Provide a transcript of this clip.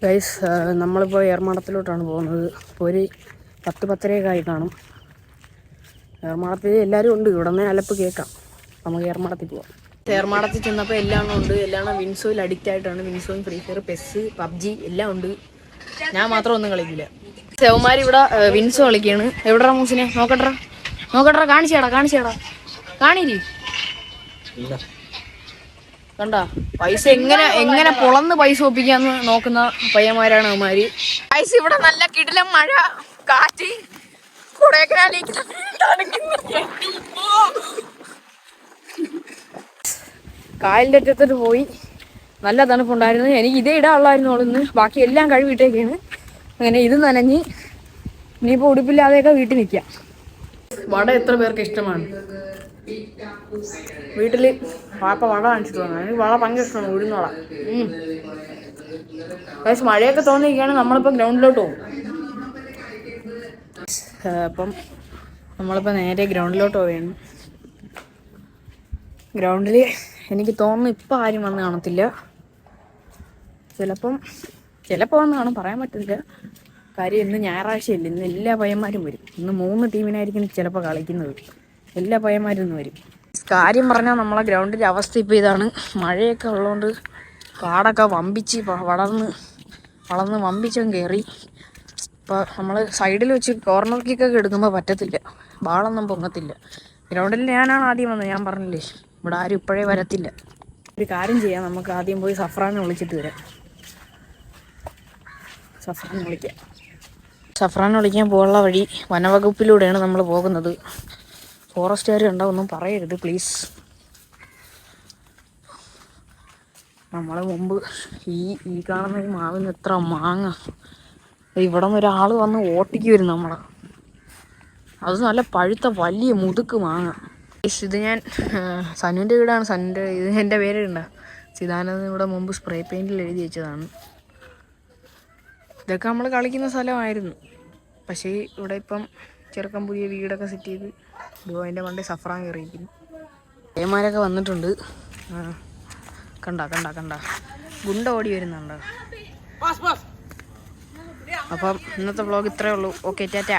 Guys, നമ്മളിപ്പോൾ ഏർമാടത്തിലോട്ടാണ് പോകുന്നത്. ഇപ്പോൾ ഒരു 10-10:30 കാണും. ഏർമാടത്തിൽ എല്ലാവരും ഉണ്ട്. ഇവിടെ നിന്ന് അലപ്പ് കേൾക്കാം. നമുക്ക് ഏർമാടത്തിൽ പോവാം. ഏർമാടത്തിൽ ചെന്നപ്പോൾ എല്ലാം ഉണ്ട്. എല്ലാം വിൻസോയിൽ അഡിക്റ്റ് ആയിട്ടാണ്. വിൻസോയും ഫ്രീ ഫയർ, പെസ്, പബ്ജി എല്ലാം ഉണ്ട്. ഞാൻ മാത്രം ഒന്നും കളിക്കില്ല. സെവന്മാർ ഇവിടെ വിൻസോ കളിക്കുകയാണ്. എവിടെടാ മൂസിനെ? നോക്കട്ടെ, കാണിച്ചേടാ കാണില്ലേ? കണ്ടാ പൈസ എങ്ങനെ പൊളന്ന് പൈസ ഒപ്പിക്കാന്ന് നോക്കുന്ന പയ്യന്മാരാണ് അവന്മാര്. പൈസ ഇവിടെ നല്ല കിടിലം മഴ, കാറ്റ്, കായലിൻ്റെ അറ്റത്തോട്ട് പോയി. നല്ല തണുപ്പുണ്ടായിരുന്നു. എനിക്ക് ഇതേ ഇടാനുള്ളായിരുന്നു ഇന്ന്. ബാക്കി എല്ലാം കഴുകിയിട്ടേക്കാണ്. അങ്ങനെ ഇത് നനഞ്ഞ് ഇനിയിപ്പോൾ ഉടുപ്പില്ലാതെയൊക്കെ വീട്ടിൽ നിൽക്കാം. വട എത്ര പേർക്ക് ഇഷ്ടമാണ്? വീട്ടിൽ പാപ്പ വട കാണിച്ചിട്ട് വന്നു. എനിക്ക് വട ഭയങ്കര ഇഷ്ടമാണ്. ഉഴുന്നോള. പക്ഷെ മഴയൊക്കെ തോന്നിയിരിക്കുകയാണ്. നമ്മളിപ്പോൾ ഗ്രൗണ്ടിലോട്ട് പോകും. അപ്പം നമ്മളിപ്പോൾ നേരെ ഗ്രൗണ്ടിലോട്ട് പോവുകയാണ്. ഗ്രൗണ്ടിൽ എനിക്ക് തോന്നുന്നു ഇപ്പം ആരും വന്ന് കാണത്തില്ല. ചിലപ്പോൾ വന്ന് കാണും, പറയാൻ പറ്റില്ല. കാര്യം ഇന്ന് ഞായറാഴ്ചയില്ല. ഇന്ന് എല്ലാ പയ്യന്മാരും വരും. ഇന്ന് 3 ടീമിനായിരിക്കും ചിലപ്പോൾ കളിക്കുന്നത്. എല്ലാ പയ്യന്മാരും ഇന്ന് വരും. കാര്യം പറഞ്ഞാൽ നമ്മളെ ഗ്രൗണ്ടിൻ്റെ അവസ്ഥ ഇപ്പോൾ ഇതാണ്. മഴയൊക്കെ ഉള്ളതുകൊണ്ട് കാടൊക്കെ വമ്പിച്ച് വളർന്ന് വമ്പിച്ചും കയറി. ഇപ്പോൾ നമ്മൾ സൈഡിൽ വെച്ച് കോർണർ കിക്കൊക്കെ എടുക്കുമ്പോൾ പറ്റത്തില്ല. ബാളൊന്നും പൊങ്ങത്തില്ല. ഗ്രൗണ്ടിൽ ഞാനാണ് ആദ്യം വന്നത്. ഞാൻ പറഞ്ഞില്ലേ, ഇവിടെ ആരും ഇപ്പോഴേ വരത്തില്ല. ഒരു കാര്യം ചെയ്യാം, നമുക്ക് ആദ്യം പോയി സഫ്രാനെ വിളിച്ചിട്ട് വരാം. സഫ്രാനെ വിളിക്കാൻ പോകാനുള്ള വഴി വനവകുപ്പിലൂടെയാണ് നമ്മൾ പോകുന്നത്. ഫോറസ്റ്റുകാർ കണ്ടാ ഒന്നും പറയരുത് പ്ലീസ്. നമ്മളെ മുമ്പ് ഈ കാണുന്ന ഈ മാവിന് എത്ര മാങ്ങ. ഇവിടെ നിന്ന് ഒരാൾ വന്ന് ഓട്ടിക്ക് വരും നമ്മളെ. അത് നല്ല പഴുത്ത വലിയ മുതുക്ക് മാങ്ങ. ഇത് ഞാൻ സനുവിൻ്റെ വീടാണ്. ഇത് എൻ്റെ പേരുണ്ട സിതാനന്ദ്. ഇവിടെ മുമ്പ് സ്പ്രേ പെയിൻറ്റിൽ എഴുതി വെച്ചതാണ്. ഇതൊക്കെ നമ്മൾ കളിക്കുന്ന സ്ഥലമായിരുന്നു. പക്ഷേ ഇവിടെ ഇപ്പം ചെറുക്കം പുതിയ വീടൊക്കെ സെറ്റ് ചെയ്ത് അതിൻ്റെ പണ്ടേ സഫ്രാൻ കയറിയിരിക്കുന്നു. ഏമാരൊക്കെ വന്നിട്ടുണ്ട്. കണ്ട ഗുണ്ട ഓടി വരുന്നുണ്ട്. അപ്പം ഇന്നത്തെ വ്ളോഗ് ഇത്രയേ ഉള്ളൂ. ഓക്കെ, ടാറ്റ.